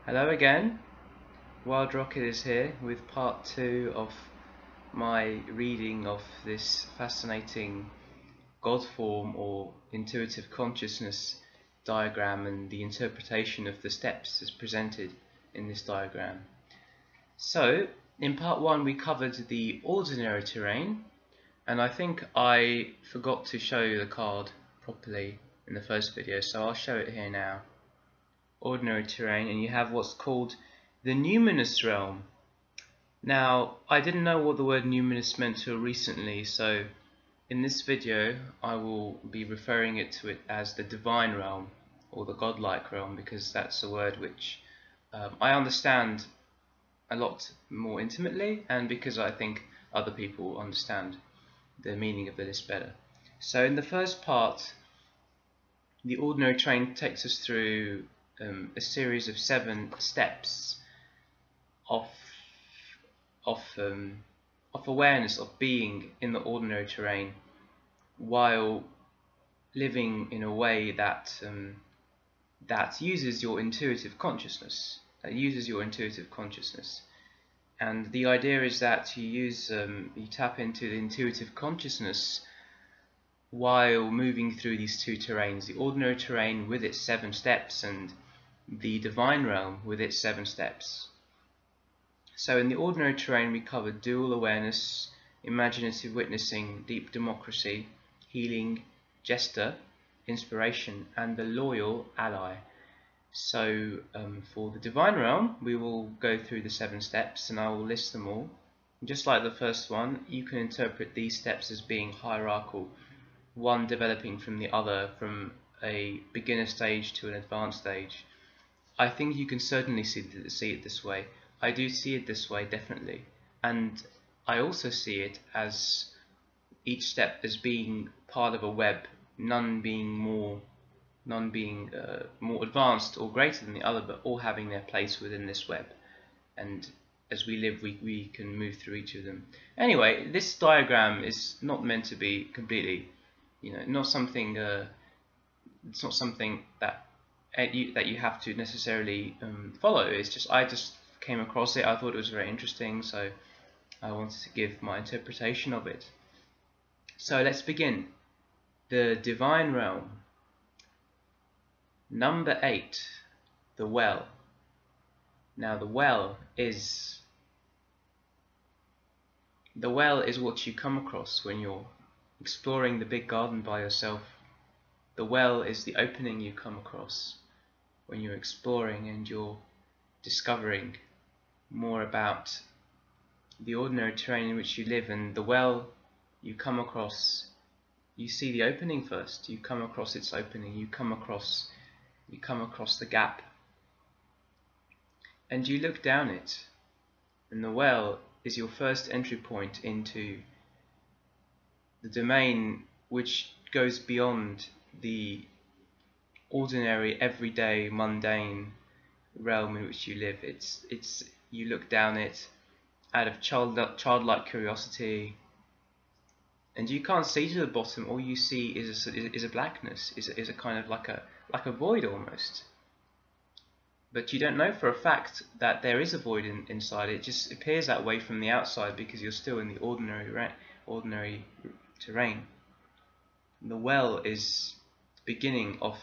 Hello again, Wild Rocket is here with part 2 of my reading of this fascinating God form or intuitive consciousness diagram and the interpretation of the steps as presented in this diagram. So, in part 1 we covered the ordinary terrain, and I think I forgot to show you the card properly in the first video, so I'll show it here now. Ordinary terrain, and you have what's called the numinous realm. Now, I didn't know what the word numinous meant till recently, so in this video I will be referring to it as the divine realm or the godlike realm, because that's a word which I understand a lot more intimately, and because I think other people understand the meaning of the list better. So in the first part, the ordinary terrain takes us through a series of 7 steps of awareness, of being in the ordinary terrain while living in a way that uses your intuitive consciousness. And the idea is that you tap into the intuitive consciousness while moving through these 2 terrains, the ordinary terrain with its 7 steps and the divine realm with its 7 steps. So in the ordinary terrain we covered dual awareness, imaginative witnessing, deep democracy, healing, jester, inspiration, and the loyal ally. So for the divine realm we will go through the 7 steps and I will list them all. Just like the first one, you can interpret these steps as being hierarchical, one developing from the other, from a beginner stage to an advanced stage. I think you can certainly see it this way. I do see it this way, definitely. And I also see it as each step as being part of a web, none being more advanced or greater than the other, but all having their place within this web. And as we live, we can move through each of them. Anyway, this diagram is not meant to be completely, not something. It's not something that you have to necessarily follow. It's just I just came across it. I thought it was very interesting, so I wanted to give my interpretation of it. So let's begin. The divine realm. Number 8, the well. Now the well is what you come across when you're exploring the big garden by yourself. The well is the opening you come across when you're exploring and you're discovering more about the ordinary terrain in which you live. And the well you come across, you see the opening first. You come across its opening. You come across the gap, and you look down it. And the well is your first entry point into the domain which goes beyond the ordinary, everyday, mundane realm in which you live. You look down it out of childlike curiosity, and you can't see to the bottom. All you see is a blackness, is a kind of like a void almost. But you don't know for a fact that there is a void inside. It just appears that way from the outside because you're still in the ordinary terrain. The well is the beginning of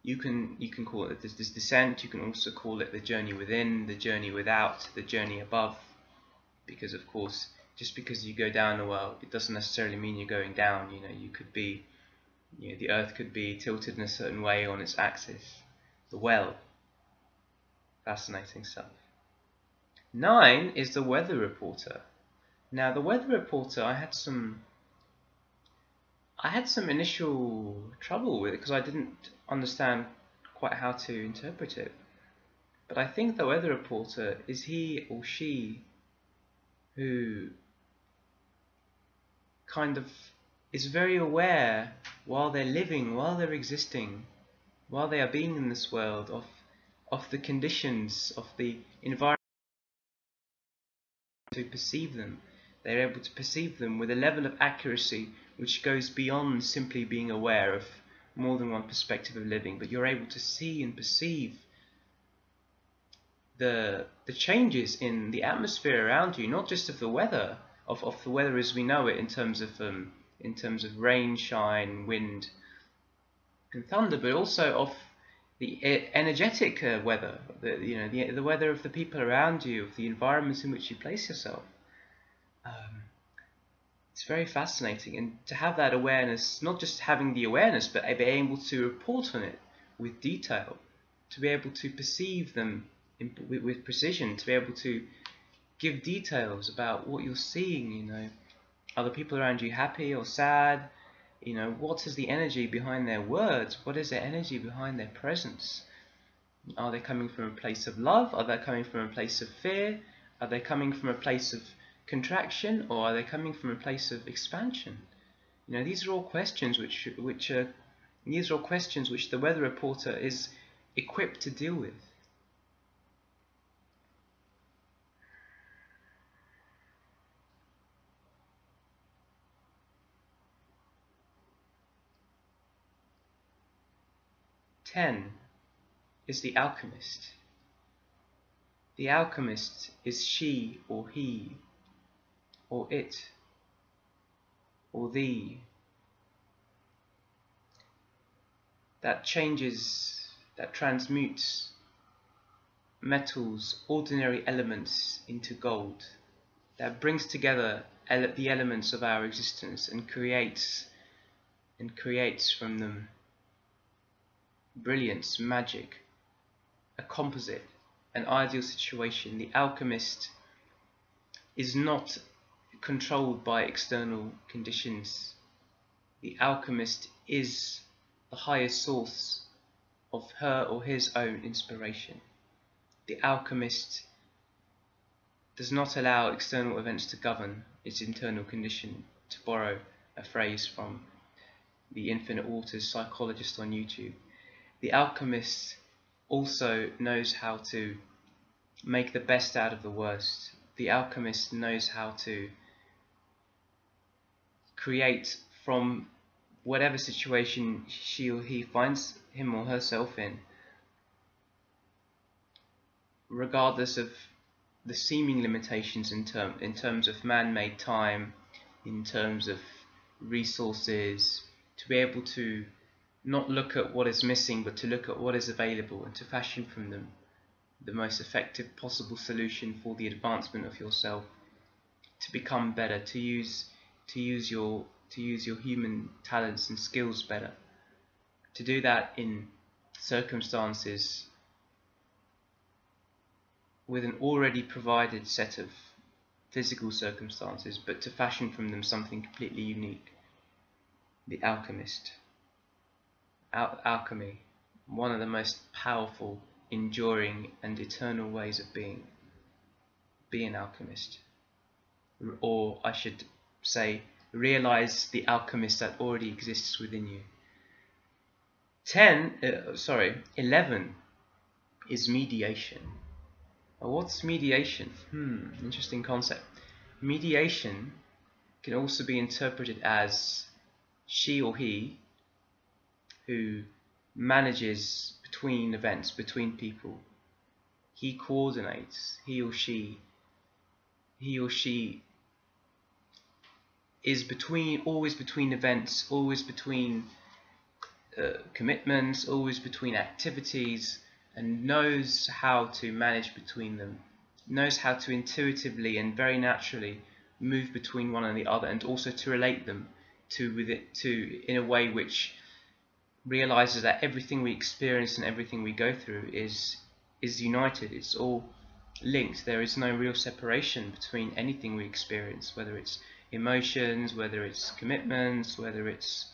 you can call it this descent. You can also call it the journey within, the journey without, the journey above, because of course just because you go down the well, it doesn't necessarily mean you're going down. You could be, the earth could be tilted in a certain way on its axis. The well, fascinating stuff. 9 is the weather reporter. Now the weather reporter, I had some initial trouble with it because I didn't understand quite how to interpret it. But I think the weather reporter is he or she who kind of is very aware while they're living, while they're existing, while they are being in this world, of the conditions, of the environment, to perceive them. They're able to perceive them with a level of accuracy which goes beyond simply being aware of more than one perspective of living, but you're able to see and perceive the changes in the atmosphere around you, not just of the weather, of the weather as we know it, in terms of rain, shine, wind, and thunder, but also of the energetic weather, the weather of the people around you, of the environments in which you place yourself. It's very fascinating, and to have that awareness, not just having the awareness, but being able to report on it with detail, to be able to perceive them with precision, to be able to give details about what you're seeing. Are the people around you happy or sad? What is the energy behind their words? What is their energy behind their presence? Are they coming from a place of love? Are they coming from a place of fear? Are they coming from a place of contraction, or are they coming from a place of expansion? These are all questions which the weather reporter is equipped to deal with. Ten is the alchemist. The alchemist is she or he, or it, or thee, that changes, that transmutes metals, ordinary elements, into gold, that brings together the elements of our existence and creates from them brilliance, magic, a composite, an ideal situation. The alchemist is not controlled by external conditions. The alchemist is the highest source of her or his own inspiration. The alchemist does not allow external events to govern its internal condition, to borrow a phrase from the Infinite Waters psychologist on YouTube. The alchemist also knows how to make the best out of the worst. The alchemist knows how to create from whatever situation she or he finds him or herself in, regardless of the seeming limitations in terms of man-made time, in terms of resources, to be able to not look at what is missing, but to look at what is available and to fashion from them the most effective possible solution for the advancement of yourself, to become better, to use your human talents and skills better, to do that in circumstances with an already provided set of physical circumstances, but to fashion from them something completely unique. The alchemist. Alchemy, one of the most powerful, enduring and eternal ways of being. Be an alchemist. Or I should say, realize the alchemist that already exists within you. 11 is mediation. What's mediation? Interesting concept. Mediation can also be interpreted as she or he who manages between events, between people. He coordinates. He or she is always between events, always between commitments, always between activities, and knows how to manage between them, knows how to intuitively and very naturally move between one and the other, and also to relate them in a way which realizes that everything we experience and everything we go through is united. It's all linked. There is no real separation between anything we experience, whether it's emotions, whether it's commitments, whether it's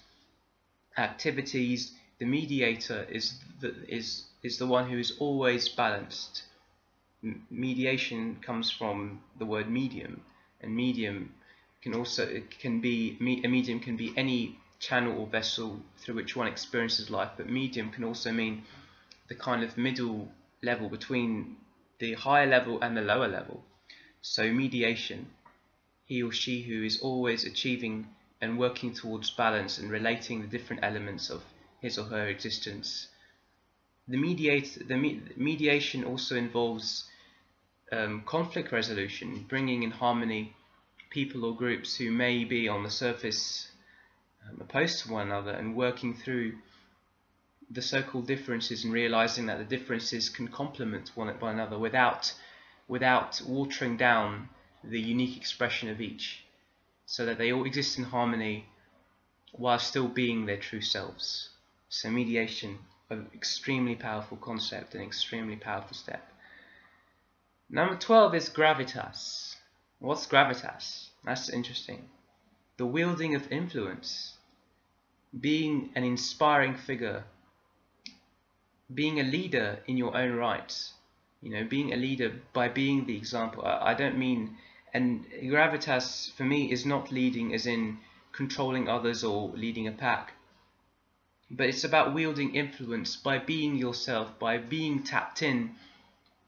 activities. The mediator is the one who is always balanced. Mediation comes from the word medium, and medium can be any channel or vessel through which one experiences life, but medium can also mean the kind of middle level between the higher level and the lower level. So mediation, he or she who is always achieving and working towards balance and relating the different elements of his or her existence. The mediation also involves conflict resolution, bringing in harmony people or groups who may be on the surface opposed to one another, and working through the so-called differences and realizing that the differences can complement one another without watering down the unique expression of each, so that they all exist in harmony while still being their true selves. So mediation, an extremely powerful concept, an extremely powerful step. Number 12 is gravitas. What's gravitas? That's interesting. The wielding of influence, being an inspiring figure, being a leader in your own right, being a leader by being the example. I don't mean, and gravitas for me is not leading as in controlling others or leading a pack, but it's about wielding influence by being yourself, by being tapped in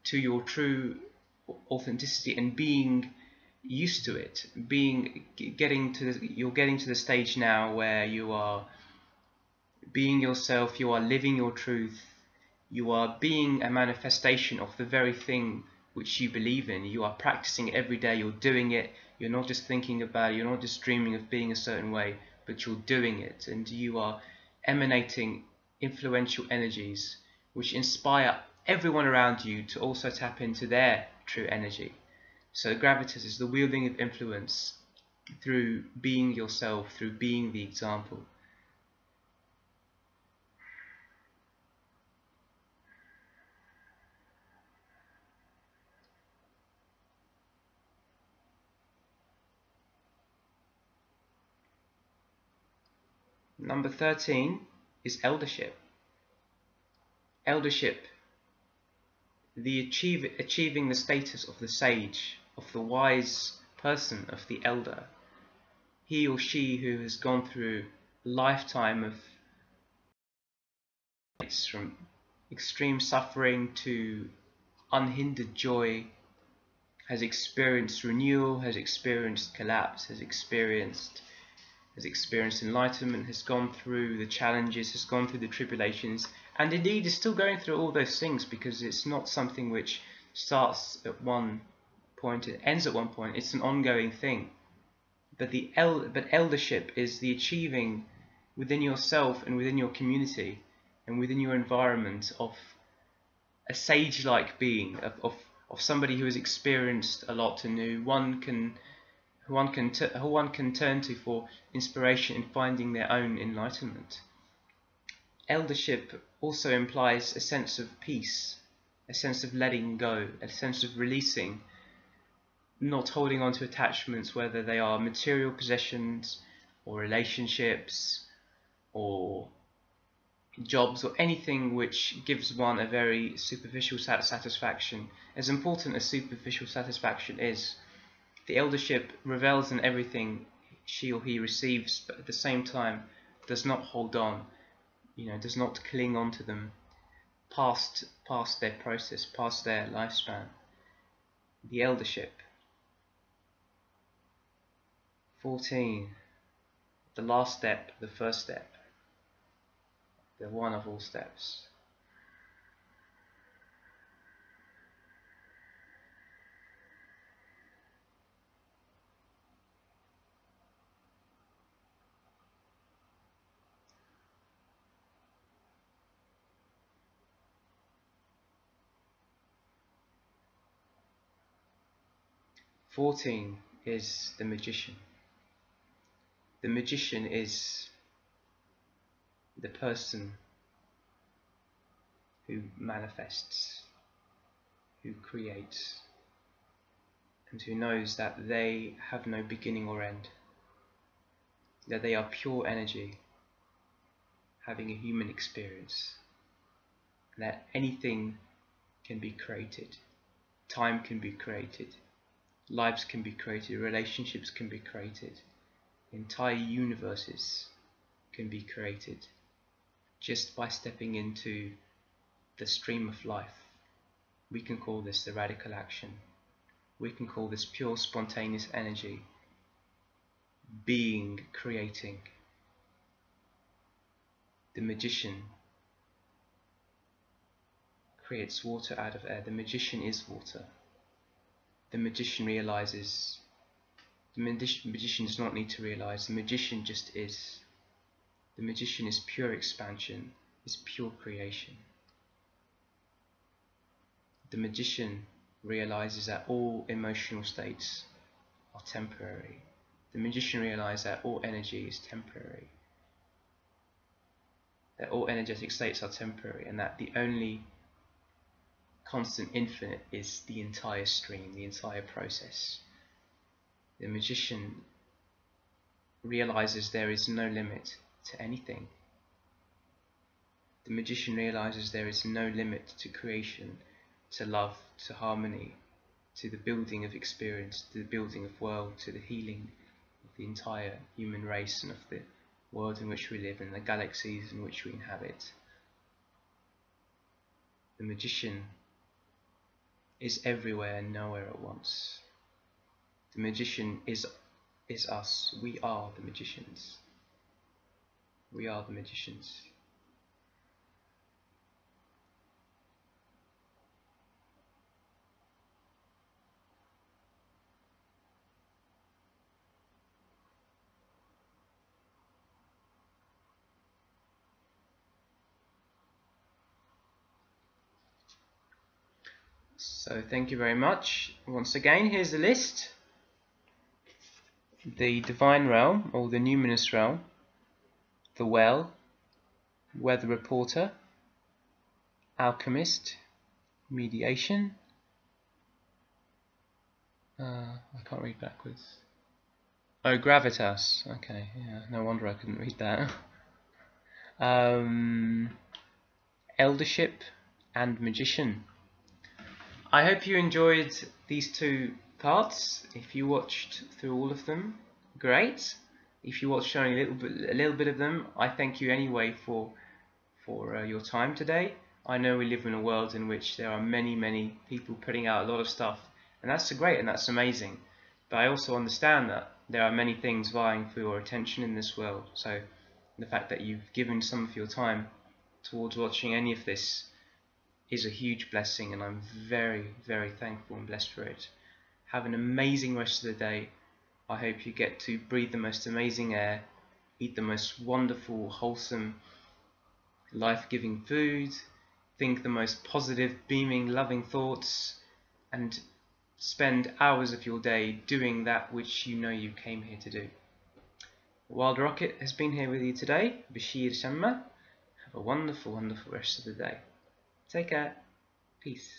to your true authenticity and being used to it, you're getting to the stage now where you are being yourself, you are living your truth, you are being a manifestation of the very thing which you believe in. You are practicing it every day, you're doing it, you're not just thinking about it, you're not just dreaming of being a certain way, but you're doing it, and you are emanating influential energies which inspire everyone around you to also tap into their true energy. So gravitas is the wielding of influence through being yourself, through being the example. Number 13 is eldership. Eldership, the achieving the status of the sage, of the wise person, of the elder. He or she who has gone through a lifetime of from extreme suffering to unhindered joy, has experienced renewal, has experienced collapse, has experienced enlightenment, has gone through the challenges, has gone through the tribulations, and indeed is still going through all those things, because it's not something which starts at one point and ends at one point. It's an ongoing thing. But eldership is the achieving within yourself and within your community and within your environment of a sage-like being, of somebody who has experienced a lot and who one can turn to for inspiration in finding their own enlightenment. Eldership also implies a sense of peace, a sense of letting go, a sense of releasing, not holding on to attachments, whether they are material possessions or relationships or jobs or anything which gives one a very superficial satisfaction. As important as superficial satisfaction is, the eldership revels in everything she or he receives, but at the same time does not hold on, does not cling on to them past their process, past their lifespan. The eldership. 14. The last step, the first step, the one of all steps. "14 is the magician. The magician is the person who manifests, who creates, and who knows that they have no beginning or end, that they are pure energy having a human experience, and that anything can be created, time can be created, lives can be created, relationships can be created, entire universes can be created just by stepping into the stream of life. We can call this the radical action. We can call this pure spontaneous energy, being, creating. The magician creates water out of air. The magician is water. the magician realizes. The magician does not need to realize. The magician just is. The magician is pure expansion, is pure creation. The magician realizes that all emotional states are temporary. The magician realizes that all energy is temporary. That all energetic states are temporary, and that the only constant infinite is the entire stream, the entire process. The magician realizes there is no limit to anything. The magician realizes there is no limit to creation, to love, to harmony, to the building of experience, to the building of world, to the healing of the entire human race and of the world in which we live and the galaxies in which we inhabit. The magician is everywhere and nowhere at once. The magician is us. We are the magicians. We are the magicians. So thank you very much. Once again, here's the list. The Divine Realm, or the Numinous Realm, the Well, Weather Reporter, Alchemist, Mediation. I can't read backwards. Oh, Gravitas. Okay, yeah, no wonder I couldn't read that. Eldership and Magician. I hope you enjoyed these two parts. If you watched through all of them, great. If you watched only a little bit of them, I thank you anyway for your time today. I know we live in a world in which there are many people putting out a lot of stuff, and that's great and that's amazing. But I also understand that there are many things vying for your attention in this world. So the fact that you've given some of your time towards watching any of this is a huge blessing, and I'm very thankful and blessed for it. Have an amazing rest of the day. I hope you get to breathe the most amazing air, eat the most wonderful, wholesome, life-giving food, think the most positive, beaming, loving thoughts, and spend hours of your day doing that which you know you came here to do. Wild Rocket has been here with you today, Bashir Shamma. Have a wonderful rest of the day. Take care. Peace.